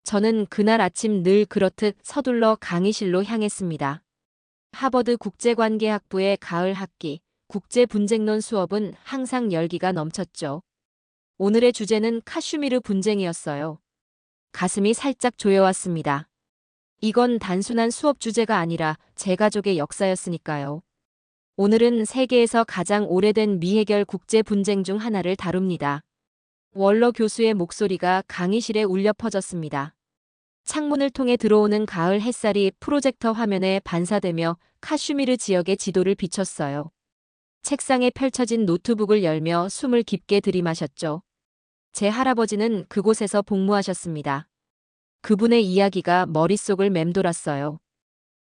저는 그날 아침 늘 그렇듯 서둘러 강의실로 향했습니다. 하버드 국제관계학부의 가을 학기, 국제분쟁론 수업은 항상 열기가 넘쳤죠. 오늘의 주제는 카슈미르 분쟁이었어요. 가슴이 살짝 조여왔습니다. 이건 단순한 수업 주제가 아니라 제 가족의 역사였으니까요. 오늘은 세계에서 가장 오래된 미해결 국제 분쟁 중 하나를 다룹니다. 월러 교수의 목소리가 강의실에 울려 퍼졌습니다. 창문을 통해 들어오는 가을 햇살이 프로젝터 화면에 반사되며 카슈미르 지역의 지도를 비췄어요. 책상에 펼쳐진 노트북을 열며 숨을 깊게 들이마셨죠. 제 할아버지는 그곳에서 복무하셨습니다. 그분의 이야기가 머릿속을 맴돌았어요.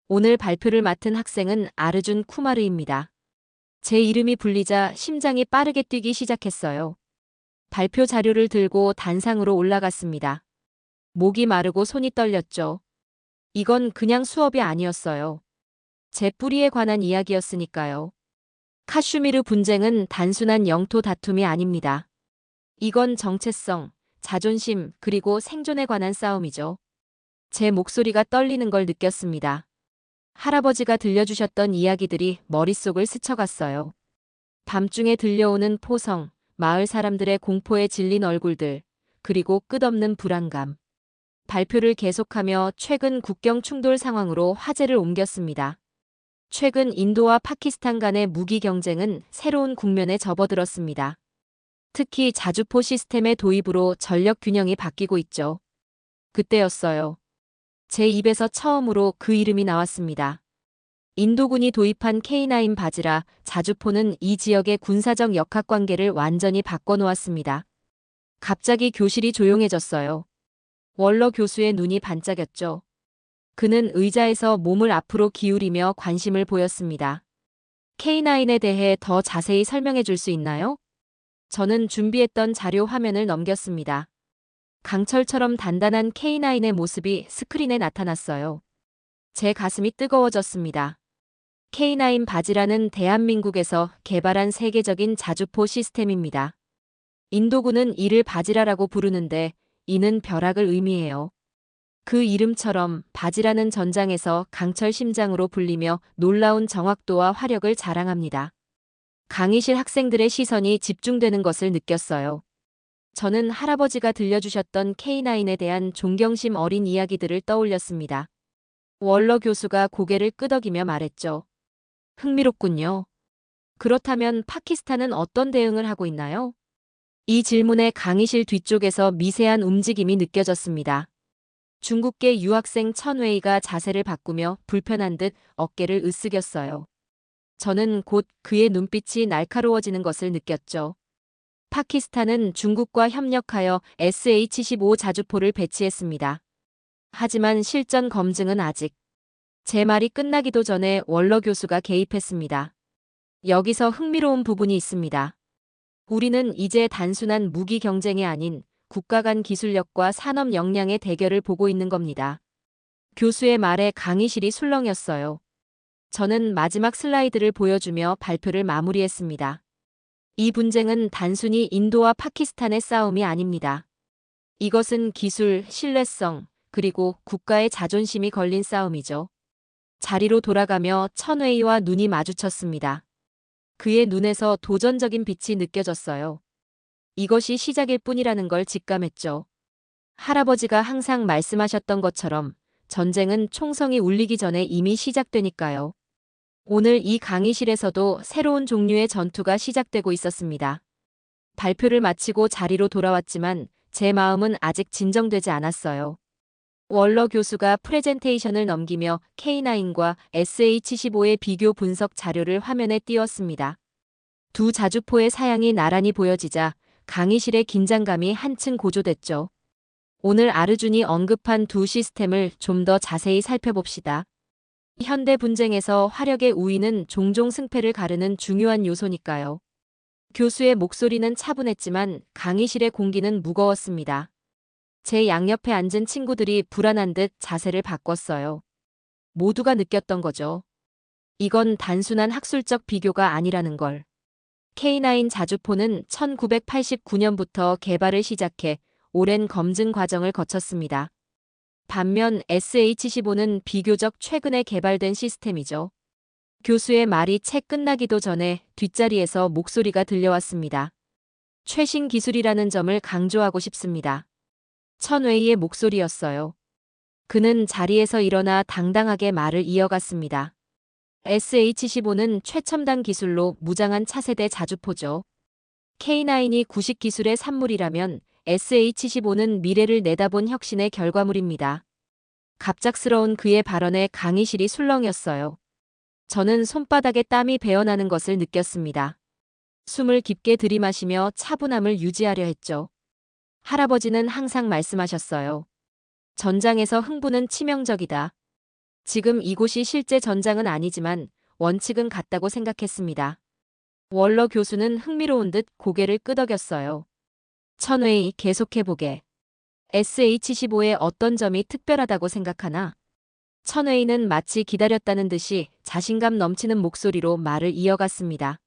오늘 발표를 맡은 학생은 아르준 쿠마르입니다. 제 이름이 불리자 심장이 빠르게 뛰기 시작했어요. 발표 자료를 들고 단상으로 올라갔습니다. 목이 마르고 손이 떨렸죠. 이건 그냥 수업이 아니었어요. 제 뿌리에 관한 이야기였으니까요. 카슈미르 분쟁은 단순한 영토 다툼이 아닙니다. 이건 정체성, 자존심, 그리고 생존에 관한 싸움이죠. 제 목소리가 떨리는 걸 느꼈습니다. 할아버지가 들려주셨던 이야기들이 머릿속을 스쳐갔어요. 밤중에 들려오는 포성, 마을 사람들의 공포에 질린 얼굴들, 그리고 끝없는 불안감. 발표를 계속하며 최근 국경 충돌 상황으로 화제를 옮겼습니다. 최근 인도와 파키스탄 간의 무기 경쟁은 새로운 국면에 접어들었습니다. 특히 자주포 시스템의 도입으로 전력 균형이 바뀌고 있죠. 그때였어요. 제 입에서 처음으로 그 이름이 나왔습니다. 인도군이 도입한 K9 바지라 자주포는 이 지역의 군사적 역학관계를 완전히 바꿔놓았습니다. 갑자기 교실이 조용해졌어요. 월러 교수의 눈이 반짝였죠. 그는 의자에서 몸을 앞으로 기울이며 관심을 보였습니다. K9에 대해 더 자세히 설명해 줄 수 있나요? 저는 준비했던 자료 화면을 넘겼습니다. 강철처럼 단단한 K9의 모습이 스크린에 나타났어요. 제 가슴이 뜨거워졌습니다. K9 바지라는 대한민국에서 개발한 세계적인 자주포 시스템입니다. 인도군은 이를 바지라라고 부르는데 이는 벼락을 의미해요. 그 이름처럼 바지라는 전장에서 강철 심장으로 불리며 놀라운 정확도와 화력을 자랑합니다. 강의실 학생들의 시선이 집중되는 것을 느꼈어요. 저는 할아버지가 들려주셨던 K9에 대한 존경심 어린 이야기들을 떠올렸습니다. 월러 교수가 고개를 끄덕이며 말했죠. 흥미롭군요. 그렇다면 파키스탄은 어떤 대응을 하고 있나요? 이 질문에 강의실 뒤쪽에서 미세한 움직임이 느껴졌습니다. 중국계 유학생 천웨이가 자세를 바꾸며 불편한 듯 어깨를 으쓱였어요. 저는 곧 그의 눈빛이 날카로워지는 것을 느꼈죠. 파키스탄은 중국과 협력하여 SH-15 자주포를 배치했습니다. 하지만 실전 검증은 아직. 제 말이 끝나기도 전에 월러 교수가 개입했습니다. 여기서 흥미로운 부분이 있습니다. 우리는 이제 단순한 무기 경쟁이 아닌 국가 간 기술력과 산업 역량의 대결을 보고 있는 겁니다. 교수의 말에 강의실이 술렁였어요. 저는 마지막 슬라이드를 보여주며 발표를 마무리했습니다. 이 분쟁은 단순히 인도와 파키스탄의 싸움이 아닙니다. 이것은 기술, 신뢰성, 그리고 국가의 자존심이 걸린 싸움이죠. 자리로 돌아가며 천웨이와 눈이 마주쳤습니다. 그의 눈에서 도전적인 빛이 느껴졌어요. 이것이 시작일 뿐이라는 걸 직감했죠. 할아버지가 항상 말씀하셨던 것처럼 전쟁은 총성이 울리기 전에 이미 시작되니까요. 오늘 이 강의실에서도 새로운 종류의 전투가 시작되고 있었습니다. 발표를 마치고 자리로 돌아왔지만 제 마음은 아직 진정되지 않았어요. 월러 교수가 프레젠테이션을 넘기며 K9과 SH-15의 비교 분석 자료를 화면에 띄웠습니다. 두 자주포의 사양이 나란히 보여지자 강의실의 긴장감이 한층 고조됐죠. 오늘 아르준이 언급한 두 시스템을 좀 더 자세히 살펴봅시다. 현대 분쟁에서 화력의 우위는 종종 승패를 가르는 중요한 요소니까요. 교수의 목소리는 차분했지만 강의실의 공기는 무거웠습니다. 제 양옆에 앉은 친구들이 불안한 듯 자세를 바꿨어요. 모두가 느꼈던 거죠. 이건 단순한 학술적 비교가 아니라는 걸. K9 자주포는 1989년부터 개발을 시작해 오랜 검증 과정을 거쳤습니다. 반면 SH15는 비교적 최근에 개발된 시스템이죠. 교수의 말이 채 끝나기도 전에 뒷자리에서 목소리가 들려왔습니다. 최신 기술이라는 점을 강조하고 싶습니다. 천웨이의 목소리였어요. 그는 자리에서 일어나 당당하게 말을 이어갔습니다. SH15는 최첨단 기술로 무장한 차세대 자주포죠. K9이 구식 기술의 산물이라면 SH15는 미래를 내다본 혁신의 결과물입니다. 갑작스러운 그의 발언에 강의실이 술렁였어요. 저는 손바닥에 땀이 배어나는 것을 느꼈습니다. 숨을 깊게 들이마시며 차분함을 유지하려 했죠. 할아버지는 항상 말씀하셨어요. 전장에서 흥분은 치명적이다. 지금 이곳이 실제 전장은 아니지만 원칙은 같다고 생각했습니다. 월러 교수는 흥미로운 듯 고개를 끄덕였어요. 천웨이, 계속해보게. SH15의 어떤 점이 특별하다고 생각하나? 천웨이는 마치 기다렸다는 듯이 자신감 넘치는 목소리로 말을 이어갔습니다.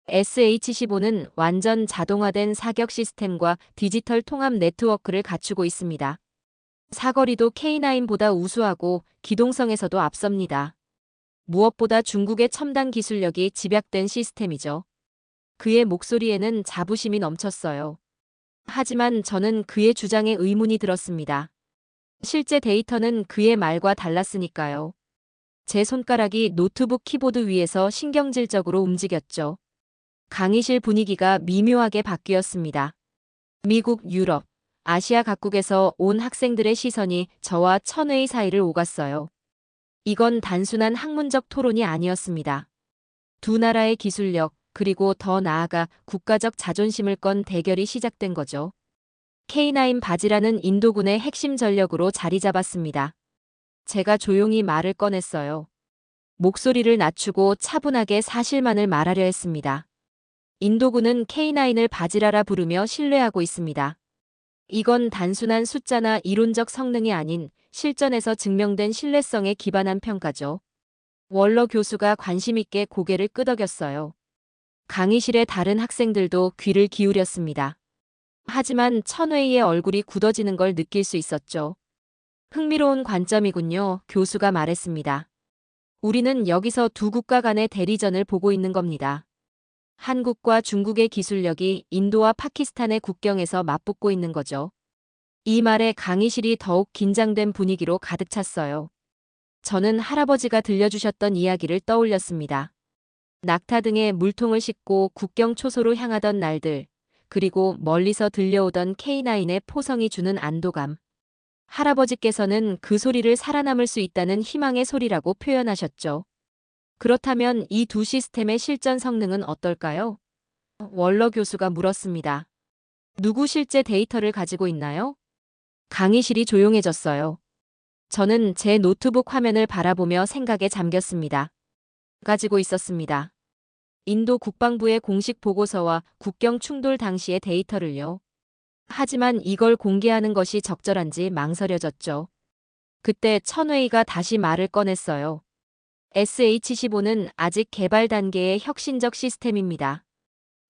SH15는 완전 자동화된 사격 시스템과 디지털 통합 네트워크를 갖추고 있습니다. 사거리도 K9보다 우수하고 기동성에서도 앞섭니다. 무엇보다 중국의 첨단 기술력이 집약된 시스템이죠. 그의 목소리에는 자부심이 넘쳤어요. 하지만 저는 그의 주장에 의문이 들었습니다. 실제 데이터는 그의 말과 달랐으니까요. 제 손가락이 노트북 키보드 위에서 신경질적으로 움직였죠. 강의실 분위기가 미묘하게 바뀌었습니다. 미국, 유럽, 아시아 각국에서 온 학생들의 시선이 저와 천웨이 사이를 오갔어요. 이건 단순한 학문적 토론이 아니었습니다. 두 나라의 기술력, 그리고 더 나아가 국가적 자존심을 건 대결이 시작된 거죠. K9 바지라는 인도군의 핵심 전력으로 자리 잡았습니다. 제가 조용히 말을 꺼냈어요. 목소리를 낮추고 차분하게 사실만을 말하려 했습니다. 인도군은 K9을 바지라라 부르며 신뢰하고 있습니다. 이건 단순한 숫자나 이론적 성능이 아닌 실전에서 증명된 신뢰성에 기반한 평가죠. 월러 교수가 관심있게 고개를 끄덕였어요. 강의실의 다른 학생들도 귀를 기울였습니다. 하지만 천웨이의 얼굴이 굳어지는 걸 느낄 수 있었죠. 흥미로운 관점이군요, 교수가 말했습니다. 우리는 여기서 두 국가 간의 대리전을 보고 있는 겁니다. 한국과 중국의 기술력이 인도와 파키스탄의 국경에서 맞붙고 있는 거죠. 이 말에 강의실이 더욱 긴장된 분위기로 가득 찼어요. 저는 할아버지가 들려주셨던 이야기를 떠올렸습니다. 낙타 등에 물통을 싣고 국경 초소로 향하던 날들, 그리고 멀리서 들려오던 K9의 포성이 주는 안도감. 할아버지께서는 그 소리를 살아남을 수 있다는 희망의 소리라고 표현하셨죠. 그렇다면 이 두 시스템의 실전 성능은 어떨까요? 월러 교수가 물었습니다. 누구 실제 데이터를 가지고 있나요? 강의실이 조용해졌어요. 저는 제 노트북 화면을 바라보며 생각에 잠겼습니다. 가지고 있었습니다. 인도 국방부의 공식 보고서와 국경 충돌 당시의 데이터를요. 하지만 이걸 공개하는 것이 적절한지 망설여졌죠. 그때 천웨이가 다시 말을 꺼냈어요. SH15는 아직 개발 단계의 혁신적 시스템입니다.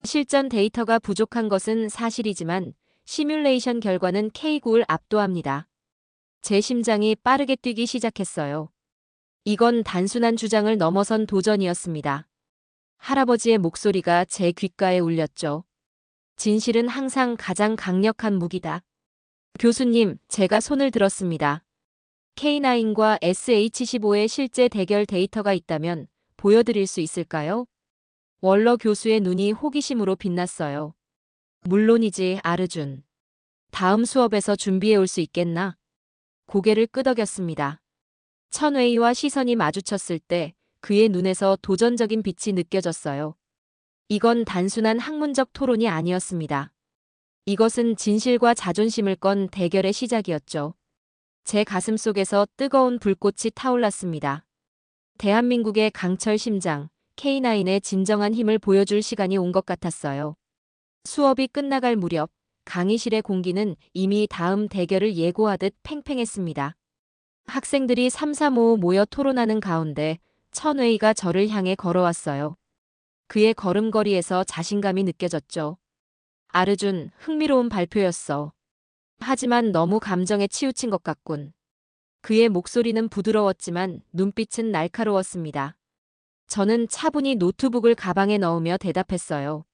실전 데이터가 부족한 것은 사실이지만 시뮬레이션 결과는 K9를 압도합니다. 제 심장이 빠르게 뛰기 시작했어요. 이건 단순한 주장을 넘어선 도전이었습니다. 할아버지의 목소리가 제 귓가에 울렸죠. 진실은 항상 가장 강력한 무기다. 교수님, 제가 손을 들었습니다. K9과 SH15의 실제 대결 데이터가 있다면 보여드릴 수 있을까요? 월러 교수의 눈이 호기심으로 빛났어요. 물론이지, 아르준. 다음 수업에서 준비해 올 수 있겠나? 고개를 끄덕였습니다. 천웨이와 시선이 마주쳤을 때 그의 눈에서 도전적인 빛이 느껴졌어요. 이건 단순한 학문적 토론이 아니었습니다. 이것은 진실과 자존심을 건 대결의 시작이었죠. 제 가슴 속에서 뜨거운 불꽃이 타올랐습니다. 대한민국의 강철 심장, K9의 진정한 힘을 보여줄 시간이 온 것 같았어요. 수업이 끝나갈 무렵 강의실의 공기는 이미 다음 대결을 예고하듯 팽팽했습니다. 학생들이 삼삼오오 모여 토론하는 가운데 천웨이가 저를 향해 걸어왔어요. 그의 걸음걸이에서 자신감이 느껴졌죠. 아르준, 흥미로운 발표였어. 하지만 너무 감정에 치우친 것 같군. 그의 목소리는 부드러웠지만 눈빛은 날카로웠습니다. 저는 차분히 노트북을 가방에 넣으며 대답했어요.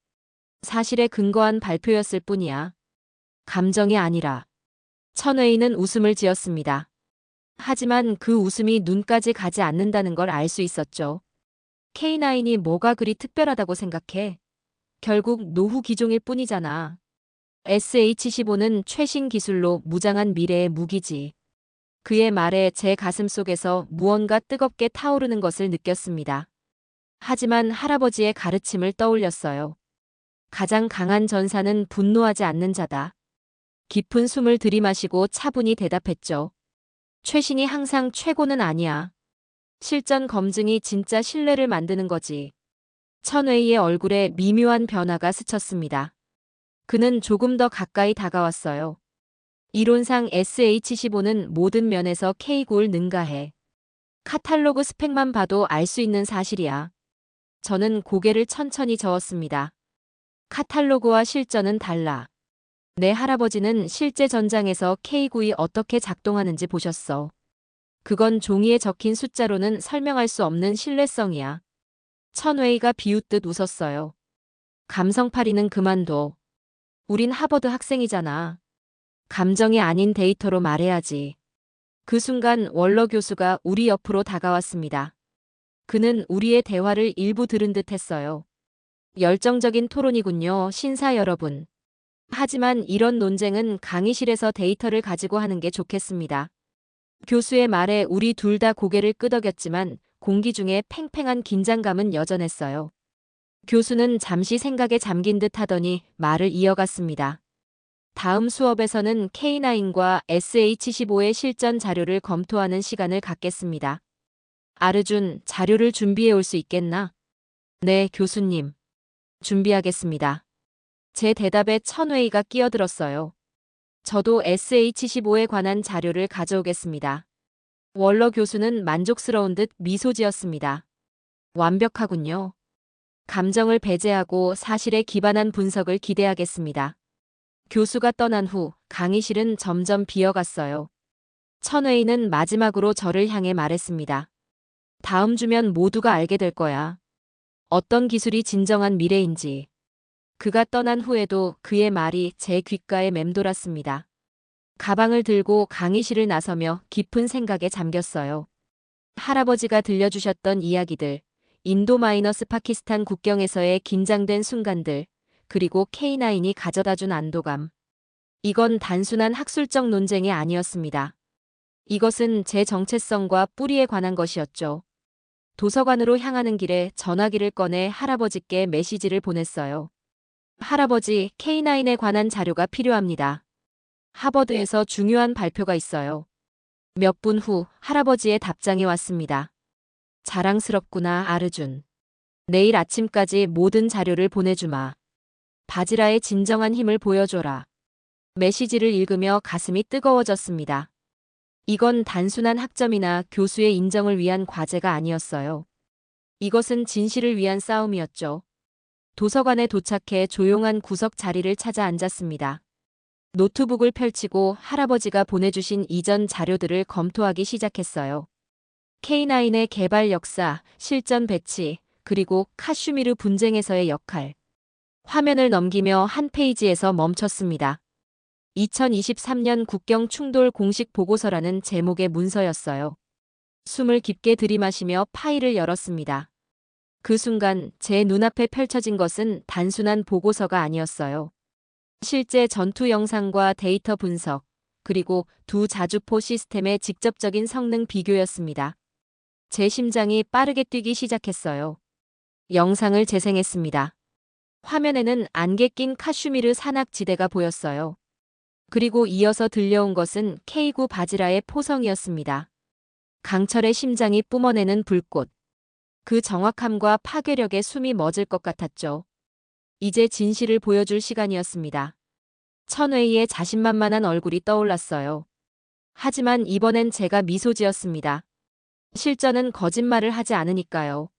사실에 근거한 발표였을 뿐이야. 감정이 아니라. 천웨이는 웃음을 지었습니다. 하지만 그 웃음이 눈까지 가지 않는다는 걸 알 수 있었죠. K9이 뭐가 그리 특별하다고 생각해? 결국 노후 기종일 뿐이잖아. SH-15는 최신 기술로 무장한 미래의 무기지. 그의 말에 제 가슴 속에서 무언가 뜨겁게 타오르는 것을 느꼈습니다. 하지만 할아버지의 가르침을 떠올렸어요. 가장 강한 전사는 분노하지 않는 자다. 깊은 숨을 들이마시고 차분히 대답했죠. 최신이 항상 최고는 아니야. 실전 검증이 진짜 신뢰를 만드는 거지. 천웨이의 얼굴에 미묘한 변화가 스쳤습니다. 그는 조금 더 가까이 다가왔어요. 이론상 SH-15는 모든 면에서 K9를 능가해. 카탈로그 스펙만 봐도 알 수 있는 사실이야. 저는 고개를 천천히 저었습니다. 카탈로그와 실전은 달라. 내 할아버지는 실제 전장에서 K9이 어떻게 작동하는지 보셨어. 그건 종이에 적힌 숫자로는 설명할 수 없는 신뢰성이야. 천웨이가 비웃듯 웃었어요. 감성팔이는 그만둬. 우린 하버드 학생이잖아. 감정이 아닌 데이터로 말해야지. 그 순간 월러 교수가 우리 옆으로 다가왔습니다. 그는 우리의 대화를 일부 들은 듯 했어요. 열정적인 토론이군요, 신사 여러분. 하지만 이런 논쟁은 강의실에서 데이터를 가지고 하는 게 좋겠습니다. 교수의 말에 우리 둘 다 고개를 끄덕였지만 공기 중에 팽팽한 긴장감은 여전했어요. 교수는 잠시 생각에 잠긴 듯 하더니 말을 이어갔습니다. 다음 수업에서는 K9과 SH-15의 실전 자료를 검토하는 시간을 갖겠습니다. 아르준, 자료를 준비해 올 수 있겠나? 네, 교수님. 준비하겠습니다. 제 대답에 천웨이가 끼어들었어요. 저도 SH-15에 관한 자료를 가져오겠습니다. 월러 교수는 만족스러운 듯 미소 지었습니다. 완벽하군요. 감정을 배제하고 사실에 기반한 분석을 기대하겠습니다. 교수가 떠난 후 강의실은 점점 비어갔어요. 천웨이는 마지막으로 저를 향해 말했습니다. 다음 주면 모두가 알게 될 거야. 어떤 기술이 진정한 미래인지. 그가 떠난 후에도 그의 말이 제 귓가에 맴돌았습니다. 가방을 들고 강의실을 나서며 깊은 생각에 잠겼어요. 할아버지가 들려주셨던 이야기들, 인도-파키스탄 국경에서의 긴장된 순간들, 그리고 K9이 가져다준 안도감. 이건 단순한 학술적 논쟁이 아니었습니다. 이것은 제 정체성과 뿌리에 관한 것이었죠. 도서관으로 향하는 길에 전화기를 꺼내 할아버지께 메시지를 보냈어요. 할아버지, K9에 관한 자료가 필요합니다. 하버드에서 중요한 발표가 있어요. 몇 분 후 할아버지의 답장이 왔습니다. 자랑스럽구나, 아르준. 내일 아침까지 모든 자료를 보내주마. 바지라의 진정한 힘을 보여줘라. 메시지를 읽으며 가슴이 뜨거워졌습니다. 이건 단순한 학점이나 교수의 인정을 위한 과제가 아니었어요. 이것은 진실을 위한 싸움이었죠. 도서관에 도착해 조용한 구석 자리를 찾아 앉았습니다. 노트북을 펼치고 할아버지가 보내주신 이전 자료들을 검토하기 시작했어요. K9의 개발 역사, 실전 배치, 그리고 카슈미르 분쟁에서의 역할. 화면을 넘기며 한 페이지에서 멈췄습니다. 2023년 국경 충돌 공식 보고서라는 제목의 문서였어요. 숨을 깊게 들이마시며 파일을 열었습니다. 그 순간 제 눈앞에 펼쳐진 것은 단순한 보고서가 아니었어요. 실제 전투 영상과 데이터 분석, 그리고 두 자주포 시스템의 직접적인 성능 비교였습니다. 제 심장이 빠르게 뛰기 시작했어요. 영상을 재생했습니다. 화면에는 안개 낀 카슈미르 산악지대가 보였어요. 그리고 이어서 들려온 것은 K9 바지라의 포성이었습니다. 강철의 심장이 뿜어내는 불꽃. 그 정확함과 파괴력에 숨이 멎을 것 같았죠. 이제 진실을 보여줄 시간이었습니다. 천웨이의 자신만만한 얼굴이 떠올랐어요. 하지만 이번엔 제가 미소 지었습니다. 실전은 거짓말을 하지 않으니까요.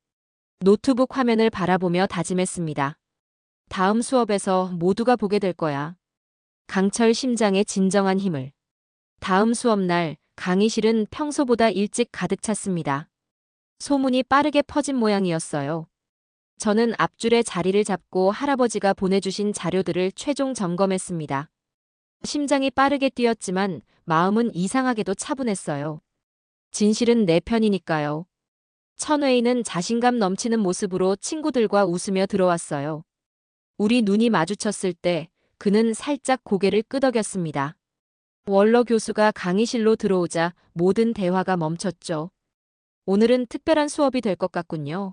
노트북 화면을 바라보며 다짐했습니다. 다음 수업에서 모두가 보게 될 거야. 강철 심장의 진정한 힘을. 다음 수업 날 강의실은 평소보다 일찍 가득 찼습니다. 소문이 빠르게 퍼진 모양이었어요. 저는 앞줄에 자리를 잡고 할아버지가 보내주신 자료들을 최종 점검했습니다. 심장이 빠르게 뛰었지만 마음은 이상하게도 차분했어요. 진실은 내 편이니까요. 천웨이는 자신감 넘치는 모습으로 친구들과 웃으며 들어왔어요. 우리 눈이 마주쳤을 때 그는 살짝 고개를 끄덕였습니다. 월러 교수가 강의실로 들어오자 모든 대화가 멈췄죠. 오늘은 특별한 수업이 될 것 같군요.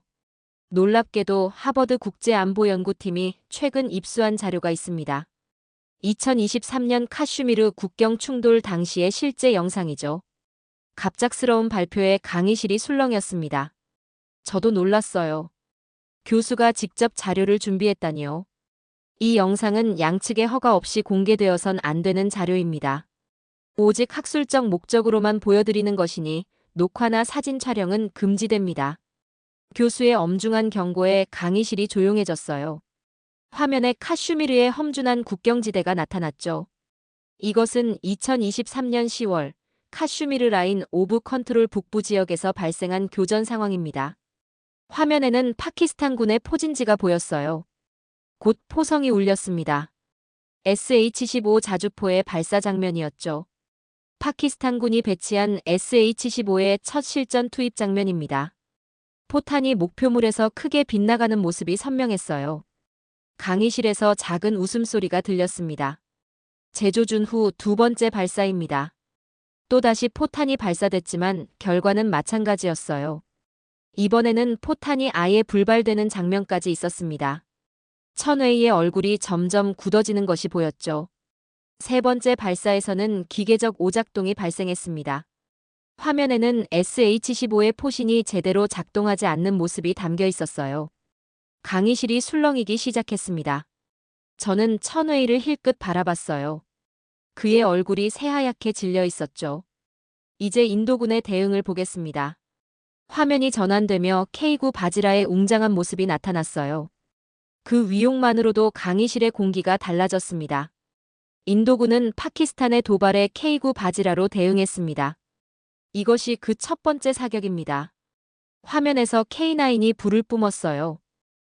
놀랍게도 하버드 국제안보연구팀이 최근 입수한 자료가 있습니다. 2023년 카슈미르 국경 충돌 당시의 실제 영상이죠. 갑작스러운 발표에 강의실이 술렁였습니다. 저도 놀랐어요. 교수가 직접 자료를 준비했다니요. 이 영상은 양측의 허가 없이 공개되어선 안 되는 자료입니다. 오직 학술적 목적으로만 보여드리는 것이니 녹화나 사진 촬영은 금지됩니다. 교수의 엄중한 경고에 강의실이 조용해졌어요. 화면에 카슈미르의 험준한 국경지대가 나타났죠. 이것은 2023년 10월 카슈미르 라인 오브 컨트롤 북부 지역에서 발생한 교전 상황입니다. 화면에는 파키스탄군의 포진지가 보였어요. 곧 포성이 울렸습니다. SH-15 자주포의 발사 장면이었죠. 파키스탄군이 배치한 SH-15의 첫 실전 투입 장면입니다. 포탄이 목표물에서 크게 빗나가는 모습이 선명했어요. 강의실에서 작은 웃음소리가 들렸습니다. 재조준 후 두 번째 발사입니다. 또다시 포탄이 발사됐지만 결과는 마찬가지였어요. 이번에는 포탄이 아예 불발되는 장면까지 있었습니다. 천웨이의 얼굴이 점점 굳어지는 것이 보였죠. 세 번째 발사에서는 기계적 오작동이 발생했습니다. 화면에는 SH-15의 포신이 제대로 작동하지 않는 모습이 담겨 있었어요. 강의실이 술렁이기 시작했습니다. 저는 천웨이를 힐끗 바라봤어요. 그의 얼굴이 새하얗게 질려 있었죠. 이제 인도군의 대응을 보겠습니다. 화면이 전환되며 K9 바지라의 웅장한 모습이 나타났어요. 그 위용만으로도 강의실의 공기가 달라졌습니다. 인도군은 파키스탄의 도발에 K9 바지라로 대응했습니다. 이것이 그 첫 번째 사격입니다. 화면에서 K9이 불을 뿜었어요.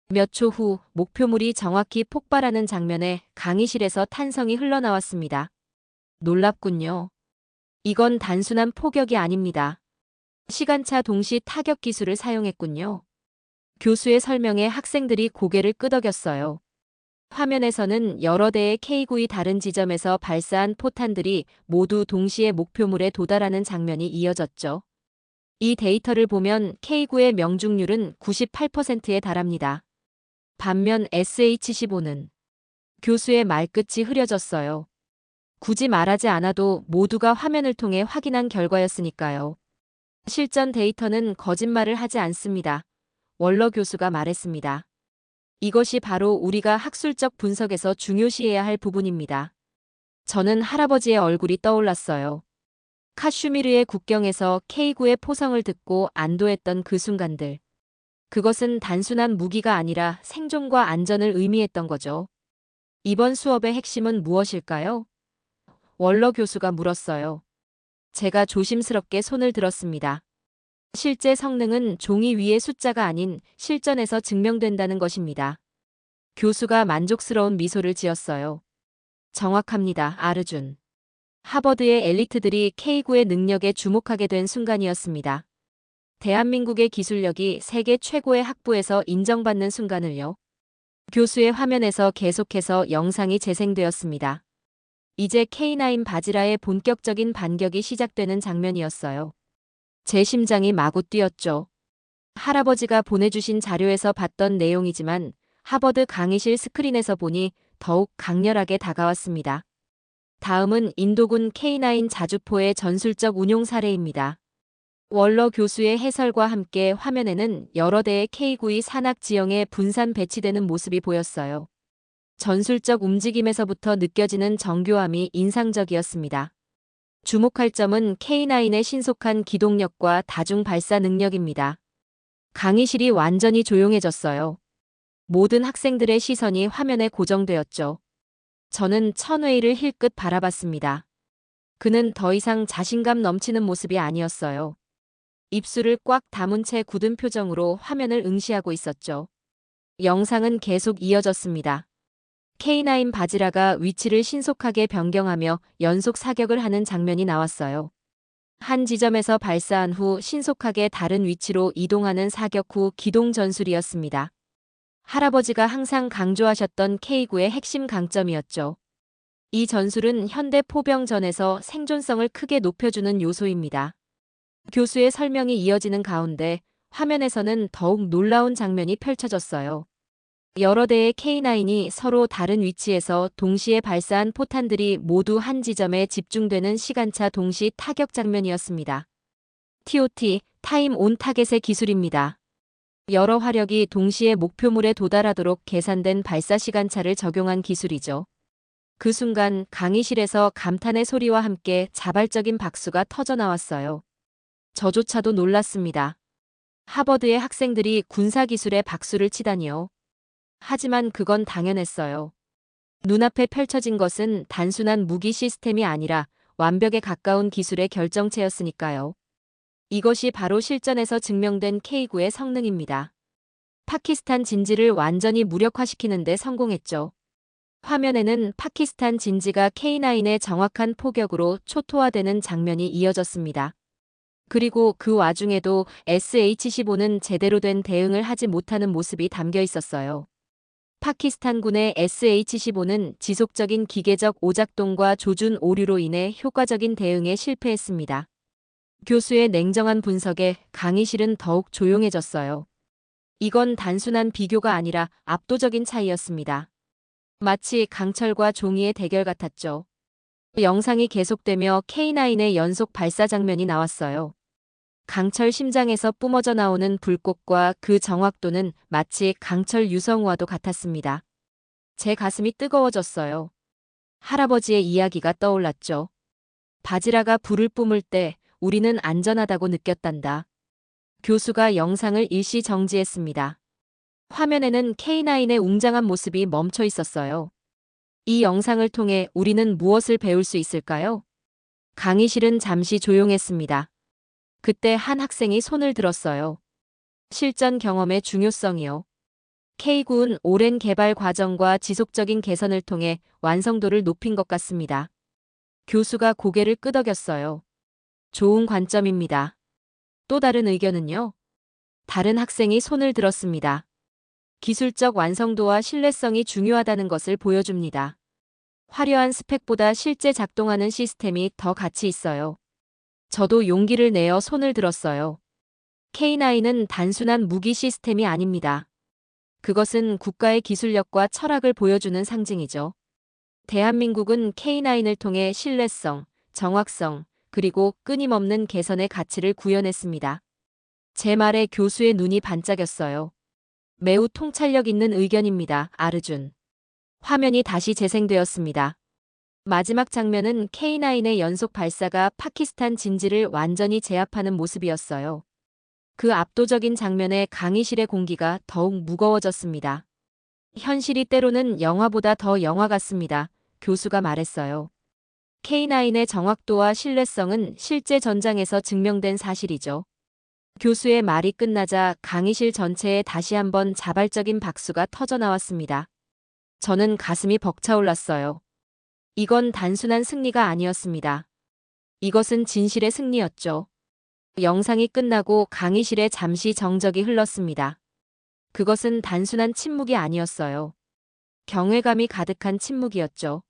몇 초 후 목표물이 정확히 폭발하는 장면에 강의실에서 탄성이 흘러나왔습니다. 놀랍군요. 이건 단순한 포격이 아닙니다. 시간차 동시 타격 기술을 사용했군요. 교수의 설명에 학생들이 고개를 끄덕였어요. 화면에서는 여러 대의 K9이 다른 지점에서 발사한 포탄들이 모두 동시에 목표물에 도달하는 장면이 이어졌죠. 이 데이터를 보면 K9의 명중률은 98%에 달합니다. 반면 SH-15는 교수의 말끝이 흐려졌어요. 굳이 말하지 않아도 모두가 화면을 통해 확인한 결과였으니까요. 실전 데이터는 거짓말을 하지 않습니다. 월러 교수가 말했습니다. 이것이 바로 우리가 학술적 분석에서 중요시해야 할 부분입니다. 저는 할아버지의 얼굴이 떠올랐어요. 카슈미르의 국경에서 K9의 포성을 듣고 안도했던 그 순간들. 그것은 단순한 무기가 아니라 생존과 안전을 의미했던 거죠. 이번 수업의 핵심은 무엇일까요? 월러 교수가 물었어요. 제가 조심스럽게 손을 들었습니다. 실제 성능은 종이 위의 숫자가 아닌 실전에서 증명된다는 것입니다. 교수가 만족스러운 미소를 지었어요. 정확합니다, 아르준. 하버드의 엘리트들이 K9의 능력에 주목하게 된 순간이었습니다. 대한민국의 기술력이 세계 최고의 학부에서 인정받는 순간을요. 교수의 화면에서 계속해서 영상이 재생되었습니다. 이제 K9 바지라의 본격적인 반격이 시작되는 장면이었어요. 제 심장이 마구 뛰었죠. 할아버지가 보내주신 자료에서 봤던 내용이지만 하버드 강의실 스크린에서 보니 더욱 강렬하게 다가왔습니다. 다음은 인도군 K9 자주포의 전술적 운용 사례입니다. 월러 교수의 해설과 함께 화면에는 여러 대의 K9이 산악 지형에 분산 배치되는 모습이 보였어요. 전술적 움직임에서부터 느껴지는 정교함이 인상적이었습니다. 주목할 점은 K9의 신속한 기동력과 다중 발사 능력입니다. 강의실이 완전히 조용해졌어요. 모든 학생들의 시선이 화면에 고정되었죠. 저는 천웨이를 힐끗 바라봤습니다. 그는 더 이상 자신감 넘치는 모습이 아니었어요. 입술을 꽉 다문 채 굳은 표정으로 화면을 응시하고 있었죠. 영상은 계속 이어졌습니다. K9 바지라가 위치를 신속하게 변경하며 연속 사격을 하는 장면이 나왔어요. 한 지점에서 발사한 후 신속하게 다른 위치로 이동하는 사격 후 기동 전술이었습니다. 할아버지가 항상 강조하셨던 K9의 핵심 강점이었죠. 이 전술은 현대 포병전에서 생존성을 크게 높여주는 요소입니다. 교수의 설명이 이어지는 가운데 화면에서는 더욱 놀라운 장면이 펼쳐졌어요. 여러 대의 K9이 서로 다른 위치에서 동시에 발사한 포탄들이 모두 한 지점에 집중되는 시간차 동시 타격 장면이었습니다. TOT, 타임 온 타겟의 기술입니다. 여러 화력이 동시에 목표물에 도달하도록 계산된 발사 시간차를 적용한 기술이죠. 그 순간 강의실에서 감탄의 소리와 함께 자발적인 박수가 터져 나왔어요. 저조차도 놀랐습니다. 하버드의 학생들이 군사기술에 박수를 치다니요. 하지만 그건 당연했어요. 눈앞에 펼쳐진 것은 단순한 무기 시스템이 아니라 완벽에 가까운 기술의 결정체였으니까요. 이것이 바로 실전에서 증명된 K9의 성능입니다. 파키스탄 진지를 완전히 무력화시키는 데 성공했죠. 화면에는 파키스탄 진지가 K9의 정확한 포격으로 초토화되는 장면이 이어졌습니다. 그리고 그 와중에도 SH-15는 제대로 된 대응을 하지 못하는 모습이 담겨 있었어요. 파키스탄군의 SH-15는 지속적인 기계적 오작동과 조준 오류로 인해 효과적인 대응에 실패했습니다. 교수의 냉정한 분석에 강의실은 더욱 조용해졌어요. 이건 단순한 비교가 아니라 압도적인 차이였습니다. 마치 강철과 종이의 대결 같았죠. 영상이 계속되며 K9의 연속 발사 장면이 나왔어요. 강철 심장에서 뿜어져 나오는 불꽃과 그 정확도는 마치 강철 유성우와도 같았습니다. 제 가슴이 뜨거워졌어요. 할아버지의 이야기가 떠올랐죠. 바지라가 불을 뿜을 때 우리는 안전하다고 느꼈단다. 교수가 영상을 일시 정지했습니다. 화면에는 K9의 웅장한 모습이 멈춰 있었어요. 이 영상을 통해 우리는 무엇을 배울 수 있을까요? 강의실은 잠시 조용했습니다. 그때 한 학생이 손을 들었어요. 실전 경험의 중요성이요. K9은 오랜 개발 과정과 지속적인 개선을 통해 완성도를 높인 것 같습니다. 교수가 고개를 끄덕였어요. 좋은 관점입니다. 또 다른 의견은요? 다른 학생이 손을 들었습니다. 기술적 완성도와 신뢰성이 중요하다는 것을 보여줍니다. 화려한 스펙보다 실제 작동하는 시스템이 더 가치 있어요. 저도 용기를 내어 손을 들었어요. K9은 단순한 무기 시스템이 아닙니다. 그것은 국가의 기술력과 철학을 보여주는 상징이죠. 대한민국은 K9을 통해 신뢰성, 정확성, 그리고 끊임없는 개선의 가치를 구현했습니다. 제 말에 교수의 눈이 반짝였어요. 매우 통찰력 있는 의견입니다, 아르준. 화면이 다시 재생되었습니다. 마지막 장면은 K9의 연속 발사가 파키스탄 진지를 완전히 제압하는 모습이었어요. 그 압도적인 장면에 강의실의 공기가 더욱 무거워졌습니다. 현실이 때로는 영화보다 더 영화 같습니다. 교수가 말했어요. K9의 정확도와 신뢰성은 실제 전장에서 증명된 사실이죠. 교수의 말이 끝나자 강의실 전체에 다시 한번 자발적인 박수가 터져 나왔습니다. 저는 가슴이 벅차올랐어요. 이건 단순한 승리가 아니었습니다. 이것은 진실의 승리였죠. 영상이 끝나고 강의실에 잠시 정적이 흘렀습니다. 그것은 단순한 침묵이 아니었어요. 경외감이 가득한 침묵이었죠.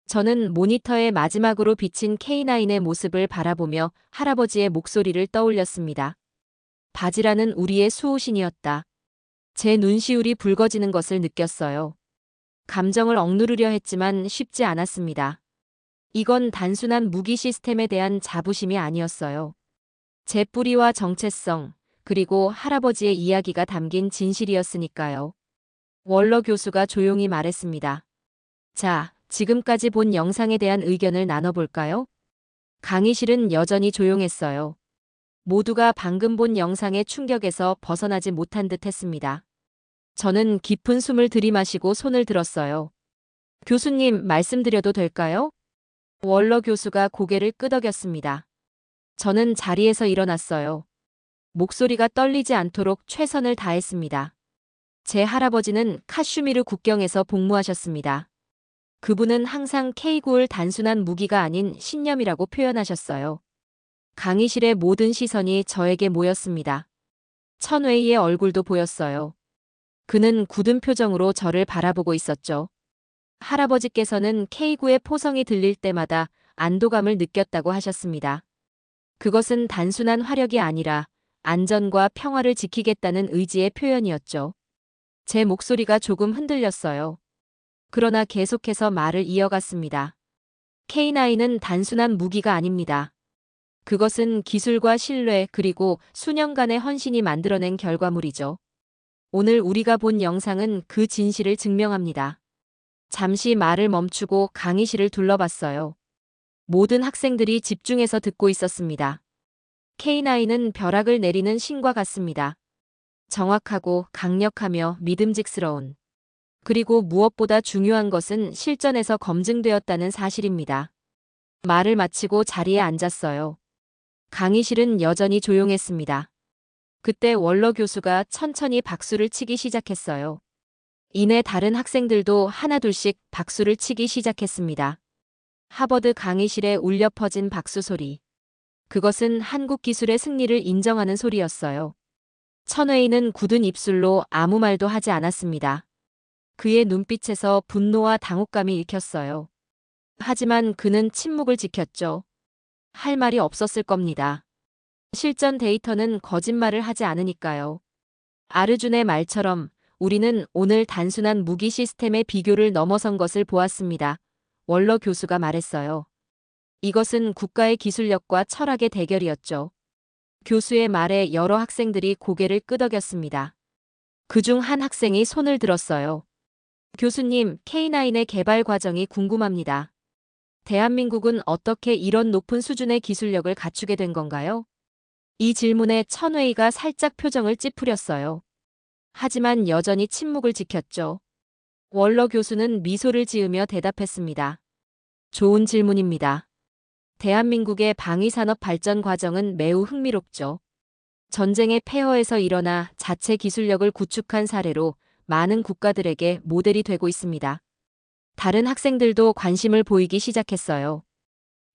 저는 모니터에 마지막으로 비친 K9의 모습을 바라보며 할아버지의 목소리를 떠올렸습니다. 바지라는 우리의 수호신이었다. 제 눈시울이 붉어지는 것을 느꼈어요. 감정을 억누르려 했지만 쉽지 않았습니다. 이건 단순한 무기 시스템에 대한 자부심이 아니었어요. 제 뿌리와 정체성, 그리고 할아버지의 이야기가 담긴 진실이었으니까요. 월러 교수가 조용히 말했습니다. 자, 지금까지 본 영상에 대한 의견을 나눠볼까요? 강의실은 여전히 조용했어요. 모두가 방금 본 영상의 충격에서 벗어나지 못한 듯 했습니다. 저는 깊은 숨을 들이마시고 손을 들었어요. 교수님, 말씀드려도 될까요? 월러 교수가 고개를 끄덕였습니다. 저는 자리에서 일어났어요. 목소리가 떨리지 않도록 최선을 다했습니다. 제 할아버지는 카슈미르 국경에서 복무하셨습니다. 그분은 항상 K9을 단순한 무기가 아닌 신념이라고 표현하셨어요. 강의실의 모든 시선이 저에게 모였습니다. 천웨이의 얼굴도 보였어요. 그는 굳은 표정으로 저를 바라보고 있었죠. 할아버지께서는 K9의 포성이 들릴 때마다 안도감을 느꼈다고 하셨습니다. 그것은 단순한 화력이 아니라 안전과 평화를 지키겠다는 의지의 표현이었죠. 제 목소리가 조금 흔들렸어요. 그러나 계속해서 말을 이어갔습니다. K9은 단순한 무기가 아닙니다. 그것은 기술과 신뢰 그리고 수년간의 헌신이 만들어낸 결과물이죠. 오늘 우리가 본 영상은 그 진실을 증명합니다. 잠시 말을 멈추고 강의실을 둘러봤어요. 모든 학생들이 집중해서 듣고 있었습니다. K9은 벼락을 내리는 신과 같습니다. 정확하고 강력하며 믿음직스러운. 그리고 무엇보다 중요한 것은 실전에서 검증되었다는 사실입니다. 말을 마치고 자리에 앉았어요. 강의실은 여전히 조용했습니다. 그때 월러 교수가 천천히 박수를 치기 시작했어요. 이내 다른 학생들도 하나둘씩 박수를 치기 시작했습니다. 하버드 강의실에 울려 퍼진 박수 소리. 그것은 한국 기술의 승리를 인정하는 소리였어요. 천웨이는 굳은 입술로 아무 말도 하지 않았습니다. 그의 눈빛에서 분노와 당혹감이 읽혔어요. 하지만 그는 침묵을 지켰죠. 할 말이 없었을 겁니다. 실전 데이터는 거짓말을 하지 않으니까요. 아르준의 말처럼 우리는 오늘 단순한 무기 시스템의 비교를 넘어선 것을 보았습니다. 월러 교수가 말했어요. 이것은 국가의 기술력과 철학의 대결이었죠. 교수의 말에 여러 학생들이 고개를 끄덕였습니다. 그중 한 학생이 손을 들었어요. 교수님, K9의 개발 과정이 궁금합니다. 대한민국은 어떻게 이런 높은 수준의 기술력을 갖추게 된 건가요? 이 질문에 천웨이가 살짝 표정을 찌푸렸어요. 하지만 여전히 침묵을 지켰죠. 월러 교수는 미소를 지으며 대답했습니다. 좋은 질문입니다. 대한민국의 방위산업 발전 과정은 매우 흥미롭죠. 전쟁의 폐허에서 일어나 자체 기술력을 구축한 사례로 많은 국가들에게 모델이 되고 있습니다. 다른 학생들도 관심을 보이기 시작했어요.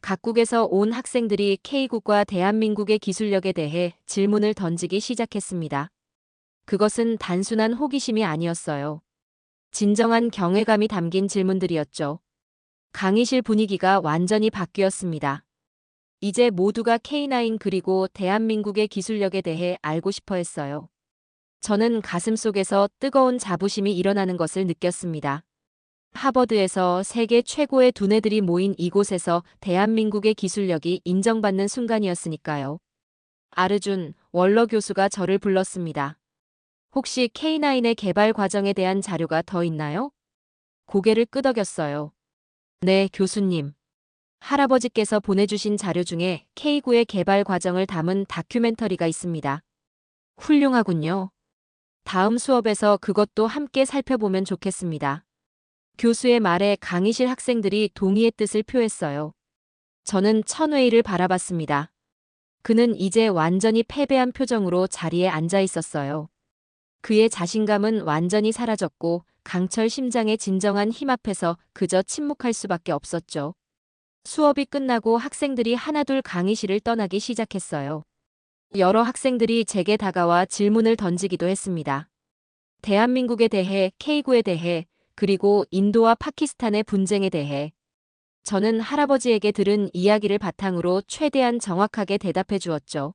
각국에서 온 학생들이 K국과 대한민국의 기술력에 대해 질문을 던지기 시작했습니다. 그것은 단순한 호기심이 아니었어요. 진정한 경외감이 담긴 질문들이었죠. 강의실 분위기가 완전히 바뀌었습니다. 이제 모두가 K9 그리고 대한민국의 기술력에 대해 알고 싶어 했어요. 저는 가슴속에서 뜨거운 자부심이 일어나는 것을 느꼈습니다. 하버드에서 세계 최고의 두뇌들이 모인 이곳에서 대한민국의 기술력이 인정받는 순간이었으니까요. 아르준, 월러 교수가 저를 불렀습니다. 혹시 K9의 개발 과정에 대한 자료가 더 있나요? 고개를 끄덕였어요. 네, 교수님. 할아버지께서 보내주신 자료 중에 K9의 개발 과정을 담은 다큐멘터리가 있습니다. 훌륭하군요. 다음 수업에서 그것도 함께 살펴보면 좋겠습니다. 교수의 말에 강의실 학생들이 동의의 뜻을 표했어요. 저는 천웨이를 바라봤습니다. 그는 이제 완전히 패배한 표정으로 자리에 앉아 있었어요. 그의 자신감은 완전히 사라졌고 강철 심장의 진정한 힘 앞에서 그저 침묵할 수밖에 없었죠. 수업이 끝나고 학생들이 하나둘 강의실을 떠나기 시작했어요. 여러 학생들이 제게 다가와 질문을 던지기도 했습니다. 대한민국에 대해, K9에 대해, 그리고 인도와 파키스탄의 분쟁에 대해. 저는 할아버지에게 들은 이야기를 바탕으로 최대한 정확하게 대답해 주었죠.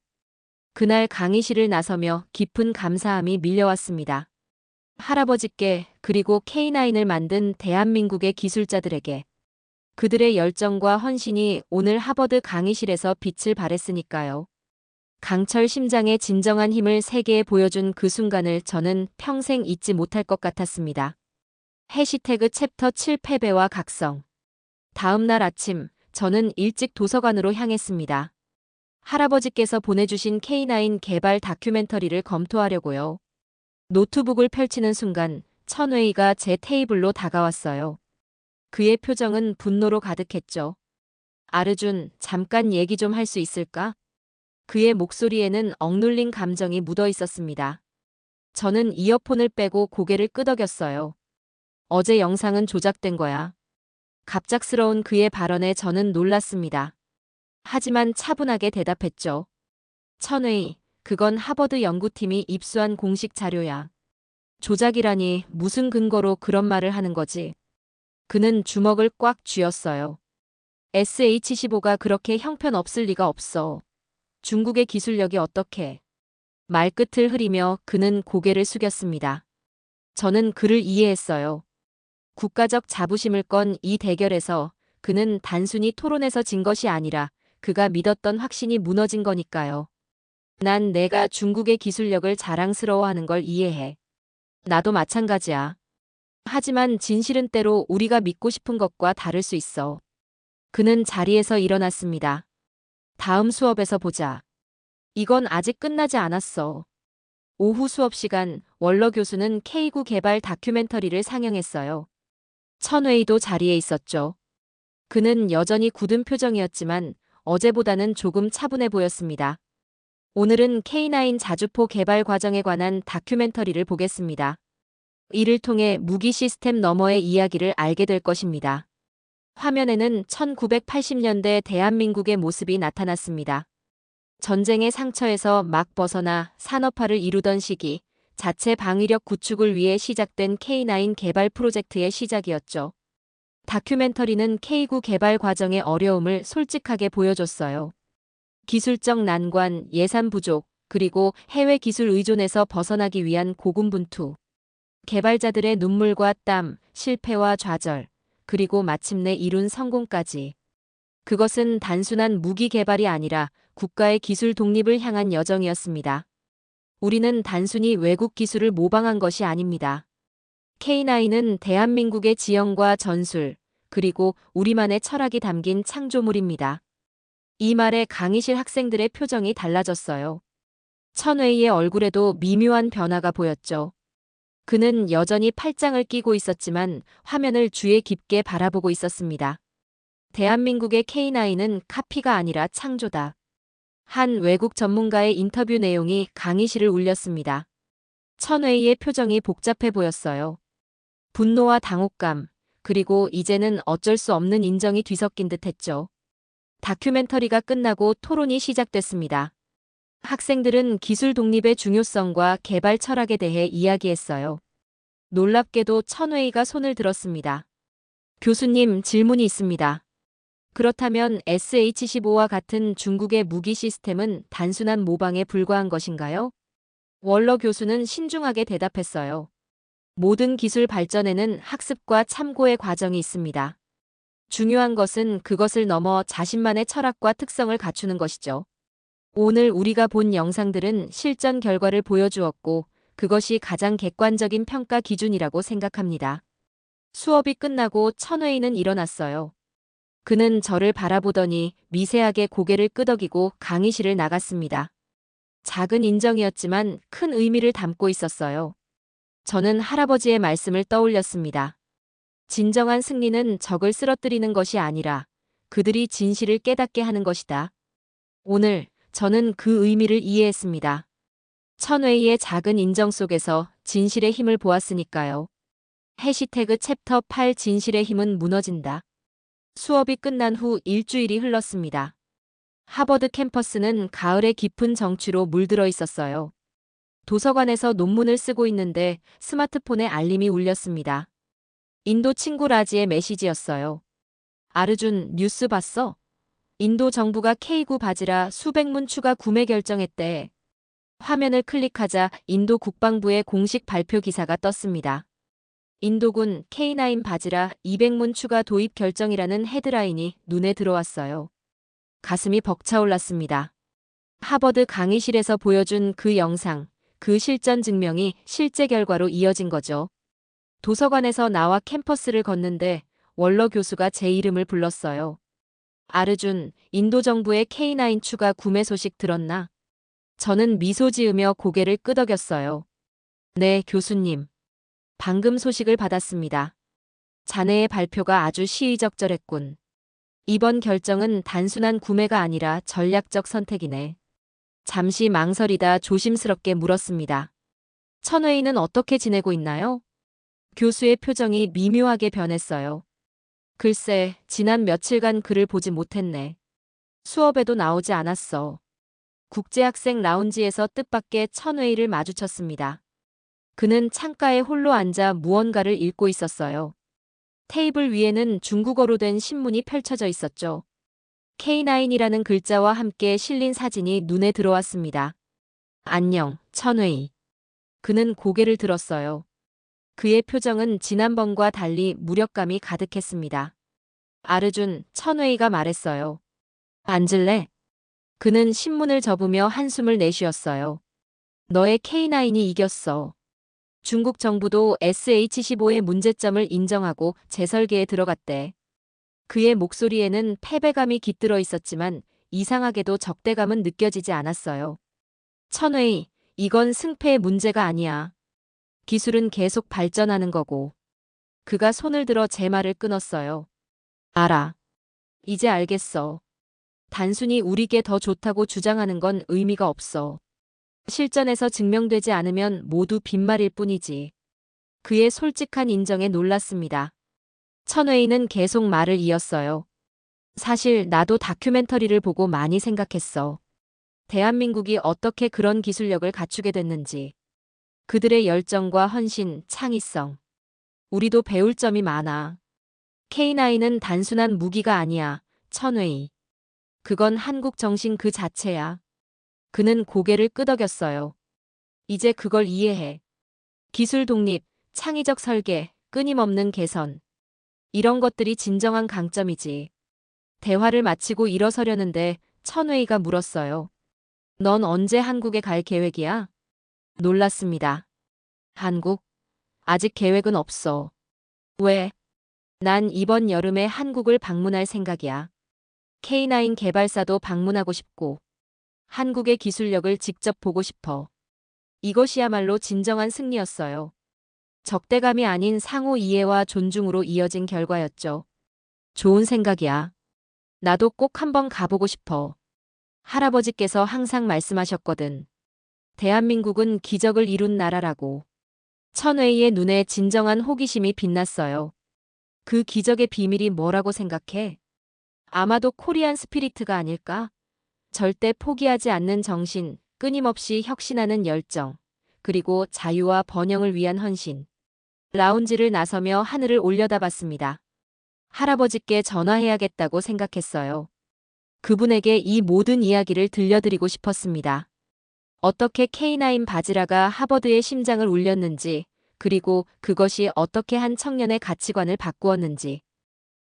그날 강의실을 나서며 깊은 감사함이 밀려왔습니다. 할아버지께 그리고 K9을 만든 대한민국의 기술자들에게. 그들의 열정과 헌신이 오늘 하버드 강의실에서 빛을 발했으니까요. 강철 심장의 진정한 힘을 세계에 보여준 그 순간을 저는 평생 잊지 못할 것 같았습니다. 해시태그 챕터 7 패배와 각성. 다음 날 아침, 저는 일찍 도서관으로 향했습니다. 할아버지께서 보내주신 K9 개발 다큐멘터리를 검토하려고요. 노트북을 펼치는 순간 천웨이가 제 테이블로 다가왔어요. 그의 표정은 분노로 가득했죠. 아르준, 잠깐 얘기 좀 할 수 있을까? 그의 목소리에는 억눌린 감정이 묻어 있었습니다. 저는 이어폰을 빼고 고개를 끄덕였어요. 어제 영상은 조작된 거야. 갑작스러운 그의 발언에 저는 놀랐습니다. 하지만 차분하게 대답했죠. 천웨이, 그건 하버드 연구팀이 입수한 공식 자료야. 조작이라니 무슨 근거로 그런 말을 하는 거지? 그는 주먹을 꽉 쥐었어요. SH-15가 그렇게 형편없을 리가 없어. 중국의 기술력이 어떻게? 말끝을 흐리며 그는 고개를 숙였습니다. 저는 그를 이해했어요. 국가적 자부심을 건 이 대결에서 그는 단순히 토론에서 진 것이 아니라 그가 믿었던 확신이 무너진 거니까요. 난 내가 중국의 기술력을 자랑스러워하는 걸 이해해. 나도 마찬가지야. 하지만 진실은 때로 우리가 믿고 싶은 것과 다를 수 있어. 그는 자리에서 일어났습니다. 다음 수업에서 보자. 이건 아직 끝나지 않았어. 오후 수업 시간 월러 교수는 K9 개발 다큐멘터리를 상영했어요. 천웨이도 자리에 있었죠. 그는 여전히 굳은 표정이었지만 어제보다는 조금 차분해 보였습니다. 오늘은 K9 자주포 개발 과정에 관한 다큐멘터리를 보겠습니다. 이를 통해 무기 시스템 너머의 이야기를 알게 될 것입니다. 화면에는 1980년대 대한민국의 모습이 나타났습니다. 전쟁의 상처에서 막 벗어나 산업화를 이루던 시기, 자체 방위력 구축을 위해 시작된 K9 개발 프로젝트의 시작이었죠. 다큐멘터리는 K9 개발 과정의 어려움을 솔직하게 보여줬어요. 기술적 난관, 예산 부족, 그리고 해외 기술 의존에서 벗어나기 위한 고군분투. 개발자들의 눈물과 땀, 실패와 좌절, 그리고 마침내 이룬 성공까지. 그것은 단순한 무기 개발이 아니라 국가의 기술 독립을 향한 여정이었습니다. 우리는 단순히 외국 기술을 모방한 것이 아닙니다. K9은 대한민국의 지형과 전술, 그리고 우리만의 철학이 담긴 창조물입니다. 이 말에 강의실 학생들의 표정이 달라졌어요. 천웨이의 얼굴에도 미묘한 변화가 보였죠. 그는 여전히 팔짱을 끼고 있었지만 화면을 주의 깊게 바라보고 있었습니다. 대한민국의 K9은 카피가 아니라 창조다. 한 외국 전문가의 인터뷰 내용이 강의실을 울렸습니다. 천웨이의 표정이 복잡해 보였어요. 분노와 당혹감, 그리고 이제는 어쩔 수 없는 인정이 뒤섞인 듯했죠. 다큐멘터리가 끝나고 토론이 시작됐습니다. 학생들은 기술 독립의 중요성과 개발 철학에 대해 이야기했어요. 놀랍게도 천웨이가 손을 들었습니다. 교수님, 질문이 있습니다. 그렇다면 SH-15와 같은 중국의 무기 시스템은 단순한 모방에 불과한 것인가요? 월러 교수는 신중하게 대답했어요. 모든 기술 발전에는 학습과 참고의 과정이 있습니다. 중요한 것은 그것을 넘어 자신만의 철학과 특성을 갖추는 것이죠. 오늘 우리가 본 영상들은 실전 결과를 보여주었고 그것이 가장 객관적인 평가 기준이라고 생각합니다. 수업이 끝나고 천웨이는 일어났어요. 그는 저를 바라보더니 미세하게 고개를 끄덕이고 강의실을 나갔습니다. 작은 인정이었지만 큰 의미를 담고 있었어요. 저는 할아버지의 말씀을 떠올렸습니다. 진정한 승리는 적을 쓰러뜨리는 것이 아니라 그들이 진실을 깨닫게 하는 것이다. 오늘 저는 그 의미를 이해했습니다. 천웨이의 작은 인정 속에서 진실의 힘을 보았으니까요. 해시태그 챕터 8 진실의 힘은 무너진다. 수업이 끝난 후 일주일이 흘렀습니다. 하버드 캠퍼스는 가을의 깊은 정취로 물들어 있었어요. 도서관에서 논문을 쓰고 있는데 스마트폰에 알림이 울렸습니다. 인도 친구 라지의 메시지였어요. 아르준, 뉴스 봤어? 인도 정부가 K9 바지라 수백 문 추가 구매 결정했대. 화면을 클릭하자 인도 국방부의 공식 발표 기사가 떴습니다. 인도군 K9 바지라 200문 추가 도입 결정이라는 헤드라인이 눈에 들어왔어요. 가슴이 벅차올랐습니다. 하버드 강의실에서 보여준 그 영상, 그 실전 증명이 실제 결과로 이어진 거죠. 도서관에서 나와 캠퍼스를 걷는데 월러 교수가 제 이름을 불렀어요. 아르준, 인도 정부의 K9 추가 구매 소식 들었나? 저는 미소 지으며 고개를 끄덕였어요. 네, 교수님. 방금 소식을 받았습니다. 자네의 발표가 아주 시의적절했군. 이번 결정은 단순한 구매가 아니라 전략적 선택이네. 잠시 망설이다 조심스럽게 물었습니다. 천웨이는 어떻게 지내고 있나요? 교수의 표정이 미묘하게 변했어요. 글쎄, 지난 며칠간 그를 보지 못했네. 수업에도 나오지 않았어. 국제학생 라운지에서 뜻밖의 천웨이를 마주쳤습니다. 그는 창가에 홀로 앉아 무언가를 읽고 있었어요. 테이블 위에는 중국어로 된 신문이 펼쳐져 있었죠. K9이라는 글자와 함께 실린 사진이 눈에 들어왔습니다. 안녕, 천웨이. 그는 고개를 들었어요. 그의 표정은 지난번과 달리 무력감이 가득했습니다. 아르준, 천웨이가 말했어요. 앉을래? 그는 신문을 접으며 한숨을 내쉬었어요. 너의 K9이 이겼어. 중국 정부도 SH-15의 문제점을 인정하고 재설계에 들어갔대. 그의 목소리에는 패배감이 깃들어 있었지만 이상하게도 적대감은 느껴지지 않았어요. 천웨이, 이건 승패의 문제가 아니야. 기술은 계속 발전하는 거고. 그가 손을 들어 제 말을 끊었어요. 알아. 이제 알겠어. 단순히 우리게 더 좋다고 주장하는 건 의미가 없어. 실전에서 증명되지 않으면 모두 빈말일 뿐이지. 그의 솔직한 인정에 놀랐습니다. 천웨이는 계속 말을 이었어요. 사실 나도 다큐멘터리를 보고 많이 생각했어. 대한민국이 어떻게 그런 기술력을 갖추게 됐는지. 그들의 열정과 헌신, 창의성. 우리도 배울 점이 많아. K9은 단순한 무기가 아니야, 천웨이. 그건 한국 정신 그 자체야. 그는 고개를 끄덕였어요. 이제 그걸 이해해. 기술 독립, 창의적 설계, 끊임없는 개선. 이런 것들이 진정한 강점이지. 대화를 마치고 일어서려는데 천웨이가 물었어요. 넌 언제 한국에 갈 계획이야? 놀랐습니다. 한국? 아직 계획은 없어. 왜? 난 이번 여름에 한국을 방문할 생각이야. K9 개발사도 방문하고 싶고, 한국의 기술력을 직접 보고 싶어. 이것이야말로 진정한 승리였어요. 적대감이 아닌 상호 이해와 존중으로 이어진 결과였죠. 좋은 생각이야. 나도 꼭 한번 가보고 싶어. 할아버지께서 항상 말씀하셨거든. 대한민국은 기적을 이룬 나라라고. 천웨이의 눈에 진정한 호기심이 빛났어요. 그 기적의 비밀이 뭐라고 생각해? 아마도 코리안 스피리트가 아닐까? 절대 포기하지 않는 정신, 끊임없이 혁신하는 열정, 그리고 자유와 번영을 위한 헌신. 라운지를 나서며 하늘을 올려다봤습니다. 할아버지께 전화해야겠다고 생각했어요. 그분에게 이 모든 이야기를 들려드리고 싶었습니다. 어떻게 K9 바지라가 하버드의 심장을 울렸는지, 그리고 그것이 어떻게 한 청년의 가치관을 바꾸었는지.